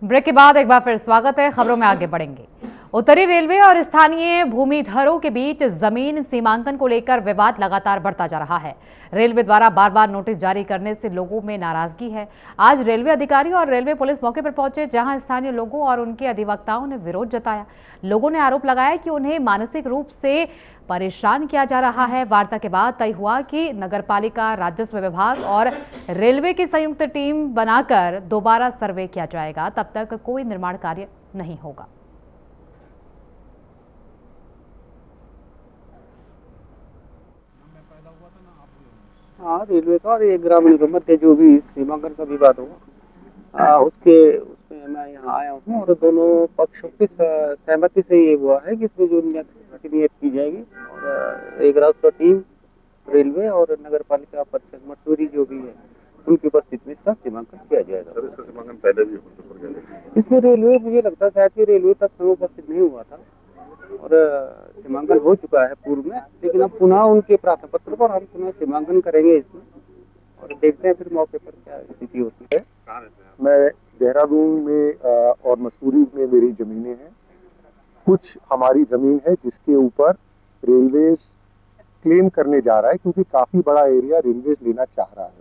Break के बाद एक बार फिर स्वागत है। खबरों में आगे बढ़ेंगे। उत्तरी रेलवे और स्थानीय भूमिधरों के बीच जमीन सीमांकन को लेकर विवाद लगातार बढ़ता जा रहा है। रेलवे द्वारा बार बार नोटिस जारी करने से लोगों में नाराजगी है। आज रेलवे अधिकारी और रेलवे पुलिस मौके पर पहुंचे, जहां स्थानीय लोगों और उनके अधिवक्ताओं ने विरोध जताया। लोगों ने आरोप लगाया कि उन्हें मानसिक रूप से परेशान किया जा रहा है। वार्ता के बाद तय हुआ कि नगरपालिका, राजस्व विभाग और रेलवे की संयुक्त टीम बनाकर दोबारा सर्वे किया जाएगा। तब तक कोई निर्माण कार्य नहीं होगा। हाँ, रेलवे का और ये ग्रामीण के मध्य जो भी सीमांकन का विवाद हुआ, उसमें मैं यहाँ आया हूँ और दोनों पक्षों की सहमति से ये हुआ है कि इसमें जो नियत की जाएगी और एक राजस्व टीम, रेलवे और नगर पालिका परिषद मसूरी जो भी है उनकी उपस्थिति में इसका सीमांकन किया जाएगा। सर, इसका सीमांकन पहले भी हो चुका है। इसमें रेलवे, मुझे लगता है शायद रेलवे तक समय उपस्थित नहीं हुआ था और सीमांकन हो चुका है पूर्व में, लेकिन अब पुनः उनके प्रार्थना पत्र पर हम पुनः सीमांकन करेंगे इसमें और देखते हैं फिर मौके पर क्या स्थिति होती है। मैं देहरादून में और मसूरी में मेरी जमीनें हैं। कुछ हमारी जमीन है जिसके ऊपर रेलवे क्लेम करने जा रहा है, क्योंकि काफी बड़ा एरिया रेलवे लेना चाह रहा है।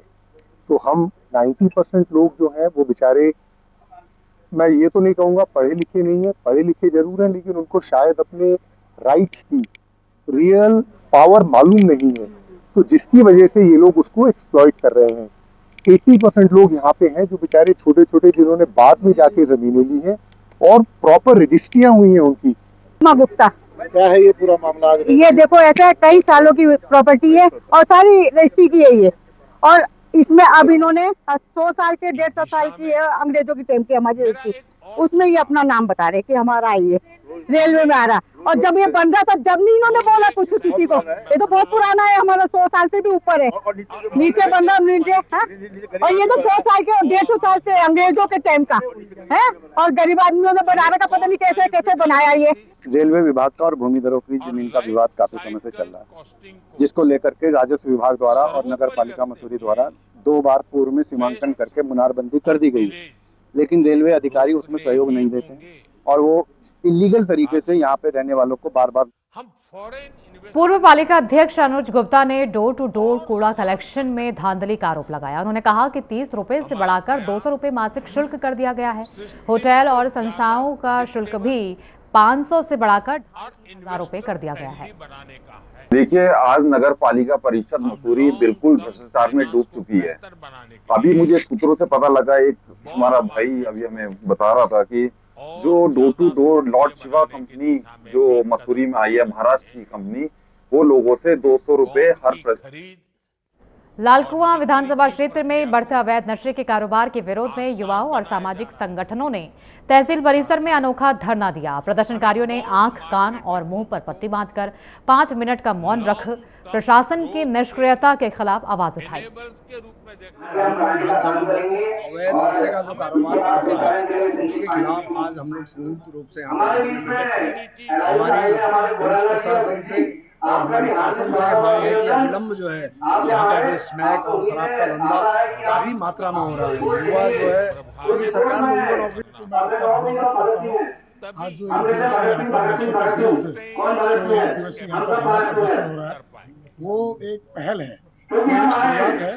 तो हम 90% लोग जो हैं वो बेचारे, मैं ये तो नहीं कहूँगा पढ़े लिखे नहीं है, पढ़े लिखे जरूर हैं, लेकिन उनको शायद अपने राइट्स की रियल पावर मालूम नहीं है, तो जिसकी वजह से ये लोग उसको एक्सप्लॉइट कर रहे हैं। 80% लोग यहाँ पे हैं जो बेचारे छोटे छोटे, जिन्होंने बाद में जाके जमीनें ली हैं और प्रॉपर रजिस्ट्रियां हुई हैं उनकी। गुप्ता, क्या है ये पूरा मामला? ये देखो, ऐसा कई सालों की प्रॉपर्टी है और सारी रजिस्ट्री की है और इसमें अब इन्होंने 100 साल के 150 साल की है, अंग्रेजों की टाइम की हमारी रजिस्ट्री, उसमें ये अपना नाम बता रहे कि हमारा ये रेलवे में आ रहा। और जब ये बन रहा था जब नहीं इन्होंने बोला कुछ किसी को। ये तो बहुत पुराना है, हमारा 100 साल से भी ऊपर है। नीचे बन रहा नीचे है और ये तो 100 साल के और 150 साल से अंग्रेजों के टाइम का है और गरीब आदमियों ने बना रखा, पता नहीं कैसे कैसे बनाया ये। रेलवे विभाग का और भूमिधरों की जमीन का विवाद काफी समय से चल रहा है, जिसको लेकर के राजस्व विभाग द्वारा और नगर पालिका मसूरी द्वारा 2 बार पूर्व में सीमांकन करके मुनारबंदी कर दी गई, लेकिन रेलवे अधिकारी उसमें सहयोग नहीं देते और वो इलीगल तरीके से यहाँ पे रहने वालों को बार बार। पूर्व पालिका अध्यक्ष अनुज गुप्ता ने डोर टू डोर कूड़ा कलेक्शन में धांधली का आरोप लगाया। उन्होंने कहा कि 30 रुपए से बढ़ाकर 200 रुपए मासिक शुल्क कर दिया गया है। होटल और संस्थाओं का शुल्क भी 500 से बढ़ाकर 1000 रुपए कर दिया गया है। देखिए, आज नगर पालिका परिषद मसूरी बिल्कुल भ्रष्टाचार में डूब चुकी है। अभी मुझे सूत्रों से पता लगा, एक हमारा भाई अभी हमें बता रहा था कि जो door to door lord Shiva company जो मसूरी में आई है, महाराष्ट्र की कंपनी, वो लोगों से 200 रुपए हर लालकुआं विधानसभा क्षेत्र में बढ़ते अवैध नशे के कारोबार के विरोध में युवाओं और सामाजिक संगठनों ने तहसील परिसर में अनोखा धरना दिया। प्रदर्शनकारियों ने आंख, कान और मुंह पर पट्टी बांधकर 5 मिनट का मौन रख प्रशासन की निष्क्रियता के खिलाफ आवाज उठाई। अवैध नशे का जो कारोबार उसके खिलाफ आज हम लोग संयुक्त रूप से हमारी पुलिस प्रशासन से और हमारी शासन से मांग है कि अविलंब जो है यहाँ का जो स्मैक और शराब का धंधा काफी मात्रा में हो रहा है। युवा जो है, क्योंकि सरकार ने उनको नौकरी आज जो 1 दिवसीय यहाँ पर नशे के विरुद्ध जो 1 दिवसीय यहाँ पर धरना प्रदर्शन हो रहा है, वो एक पहल है, वो एक शुरुआत है। ये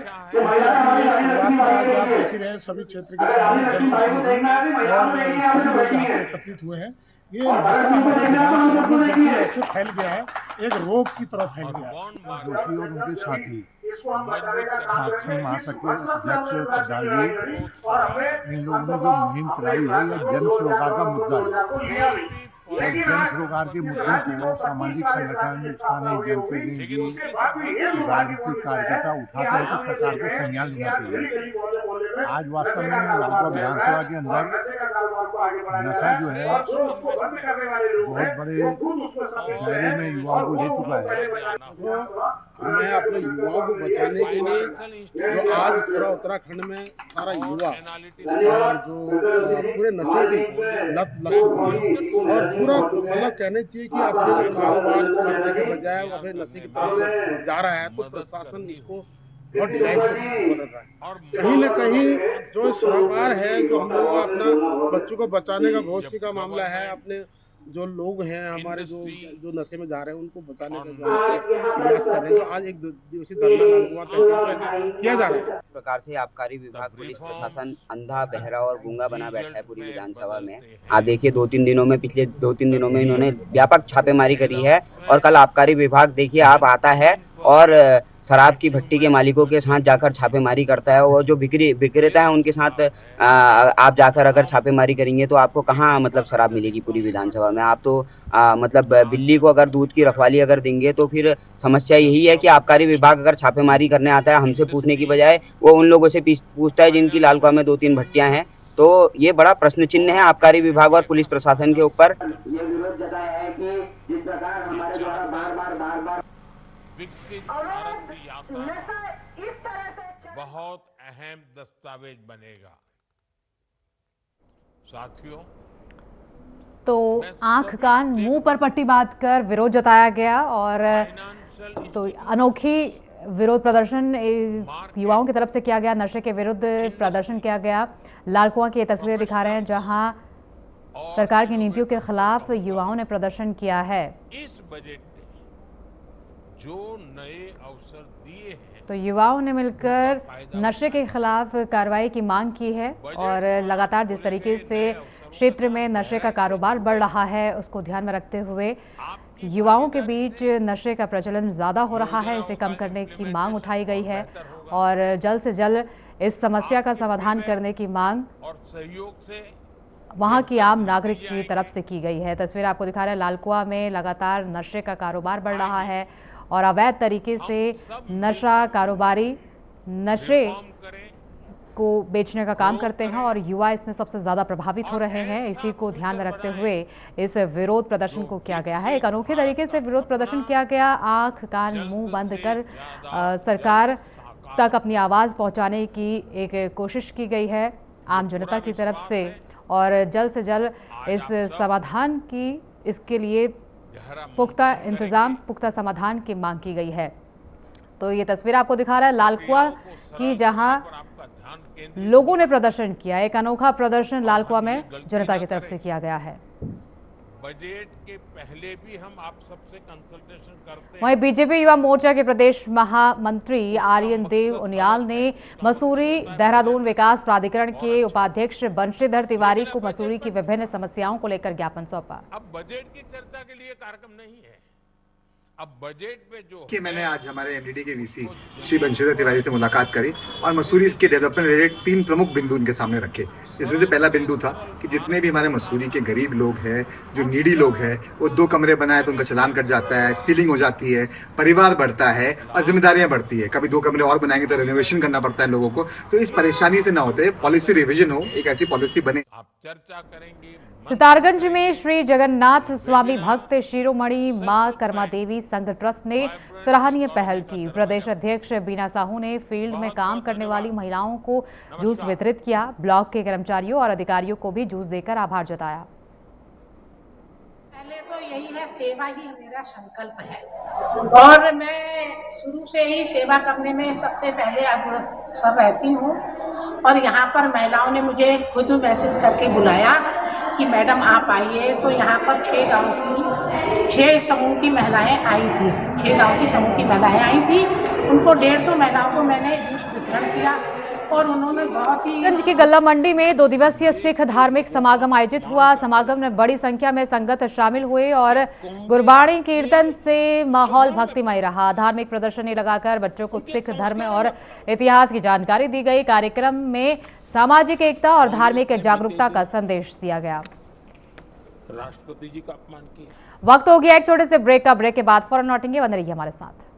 शुरुआत में आज आप देख ही रहे हैं, सभी क्षेत्र के सामान्य जनप्रतिनिधि और सभी लोग यहाँ पर एकत्रित हुए हैं। ये नशा हमारे विधानसभा में ऐसे फैल गया है, एक रोग की तरह फैल गया है। जोशी और उनके साथी छात्र महासंघ के अध्यक्ष प्रधान जी, इन लोगों ने जो मुहिम चलाई है, यह जन सरोकार का मुद्दा है और जन सरोकार के मुद्दों को सामाजिक संगठन, स्थानीय जनप्रतिनिधि, राजनीतिक कार्यकर्ता उठाते हैं तो सरकार को संज्ञान लेना चाहिए। आज वास्तव में लालकुआं विधानसभा के अंदर नशा जो है बहुत बड़े दायरे में युवाओं को ले चुका है। तो हमें अपने युवाओं को बचाने के लिए जो आज पूरा उत्तराखंड में सारा युवा और जो पूरे नशे की लत लग चुकी है और पूरा मतलब कहना चाहिए कि अपने जो कारोबार करने के बजाय वो अपने नशे की तरफ जा रहा है, तो प्रशासन इसको और ढिलाई से बदल रहा है। कहीं न कहीं जो सुरापार है, जो हम लोग का अपना बच्चों को बचाने का भविष्य का मामला है, अपने जो लोग हैं हमारे जो नशे में जा रहे हैं उनको बचाने का जो प्रयास कर रहे हैं, तो आज एक दिवसीय धरना लालकुआं तहसील पे किया जा रहा है। इस प्रकार से आबकारी विभाग, पुलिस प्रशासन अंधा, बहरा और गूंगा बना बैठा है पूरी विधानसभा में। आप देखिए पिछले 2-3 दिनों में इन्होंने व्यापक छापेमारी करी है और कल आबकारी विभाग देखिए आप आता है और शराब की भट्टी के मालिकों के साथ जाकर छापेमारी करता है और जो विक्रेता है उनके साथ आप जाकर अगर छापेमारी करेंगे तो आपको कहाँ मतलब शराब मिलेगी पूरी विधानसभा में। आप तो मतलब बिल्ली को अगर दूध की रखवाली अगर देंगे तो फिर समस्या यही है कि आबकारी विभाग अगर छापेमारी करने आता है हमसे पूछने की बजाय वो उन लोगों से पूछता है जिनकी लालकुआं में 2-3 भट्टियां हैं। तो ये बड़ा प्रश्न चिन्ह है आबकारी विभाग और पुलिस प्रशासन के ऊपर। ये विरोध जताया है कि जिस प्रकार हमारे द्वारा बार-बार विकसित भारत की यात्रा बहुत अहम दस्तावेज बनेगा। साथियों, तो आंख कान मुंह पर पट्टी बांधकर विरोध जताया गया और तो अनोखी विरोध प्रदर्शन युवाओं की तरफ से किया गया। नशे के विरुद्ध प्रदर्शन किया गया। लालकुआं की ये तस्वीरें दिखा रहे हैं जहां सरकार की नीतियों के खिलाफ युवाओं ने प्रदर्शन किया है। इस बजट जो नए अवसर दिए हैं तो युवाओं ने मिलकर नशे के खिलाफ कार्रवाई की मांग की है और लगातार जिस तरीके से क्षेत्र में नशे का कारोबार बढ़ रहा है उसको ध्यान में रखते हुए युवाओं के बीच नशे का प्रचलन ज़्यादा हो रहा है, इसे कम करने की मांग उठाई गई है और जल्द से जल्द इस समस्या का समाधान करने की मांग और सहयोग से वहां की आम नागरिक की तरफ से की गई है। तस्वीर आपको दिखा रहे हैं, लालकुआं में लगातार नशे का कारोबार बढ़ रहा है और अवैध तरीके से नशा कारोबारी नशे को बेचने का काम करते हैं और युवा इसमें सबसे ज़्यादा प्रभावित हो रहे हैं। इसी को ध्यान में रखते हुए इस विरोध प्रदर्शन को किया गया है। एक अनोखे तरीके से विरोध प्रदर्शन किया गया। आंख कान मुंह बंद कर सरकार तक अपनी आवाज़ पहुंचाने की एक कोशिश की गई है आम जनता की तरफ से और जल्द से जल्द इस समाधान की इसके लिए पुख्ता इंतजाम, पुख्ता समाधान की मांग की गई है। तो ये तस्वीर आपको दिखा रहा है लालकुआं की, जहां लोगों ने प्रदर्शन किया। एक अनोखा प्रदर्शन लालकुआं में जनता की तरफ से किया गया है। बजट के पहले भी हम आप सबसे कंसल्टेशन करते हैं। वहीं बीजेपी युवा मोर्चा के प्रदेश महामंत्री आर्यन देव उनियाल ने मसूरी देहरादून विकास प्राधिकरण के उपाध्यक्ष बंशीधर तिवारी को मसूरी की विभिन्न समस्याओं को लेकर ज्ञापन सौंपा। अब बजट की चर्चा के लिए कार्यक्रम नहीं है, अब बजट पे जो कि मैंने आज हमारे एमडीडी के वीसी श्री बंशीधर तिवारी से मुलाकात करी और मसूरी के डेवलपमेंट रिलेटेड 3 प्रमुख बिंदु उनके सामने रखे। इसमें से पहला बिंदु था कि जितने भी हमारे मसूरी के गरीब लोग हैं, जो नीडी लोग हैं, वो 2 कमरे बनाए तो उनका चलान कट जाता है, सीलिंग हो जाती है, परिवार बढ़ता है और जिम्मेदारियां बढ़ती है। कभी 2 कमरे और बनाएंगे तो रेनोवेशन करना पड़ता है लोगों को। तो इस परेशानी से ना होते पॉलिसी रिविजन हो, एक ऐसी पॉलिसी बने। आप चर्चा करेंगे। सितारगंज में श्री जगन्नाथ स्वामी भक्त शिरोमणि मां कर्मा देवी संघ ट्रस्ट ने सराहनीय पहल की। प्रदेश अध्यक्ष बीना साहू ने फील्ड में काम करने वाली महिलाओं को जूस वितरित किया। ब्लॉक के कर्मचारियों और अधिकारियों को भी जूस देकर आभार जताया। पहले तो यही है, सेवा ही मेरा संकल्प है और मैं शुरू से ही सेवा करने में सबसे पहले अग्रसर रहती हूँ। और यहाँ पर महिलाओं ने मुझे खुद मैसेज करके बुलाया कि मैडम आप आइए। तो यहाँ पर 6 समूह की महिलाएं आई थी, 6 गाँव की समूह की महिलाएं आई थी। उनको 150 महिलाओं को मैंने जूस वितरण किया और उन्होंने बहुत ही। गंज की गल्ला मंडी में 2 दिवसीय सिख धार्मिक समागम आयोजित हुआ। समागम में बड़ी संख्या में संगत शामिल हुए और गुरबाणी कीर्तन से माहौल भक्तिमय रहा। धार्मिक प्रदर्शनी लगाकर बच्चों को सिख धर्म और इतिहास की जानकारी दी गई। कार्यक्रम में सामाजिक एकता और धार्मिक जागरूकता का संदेश दिया गया। राष्ट्रपति जी का अपमान किया। वक्त हो गया एक छोटे से ब्रेक का। ब्रेक के बाद फौरन लौटेंगे, बने रहिए हमारे साथ।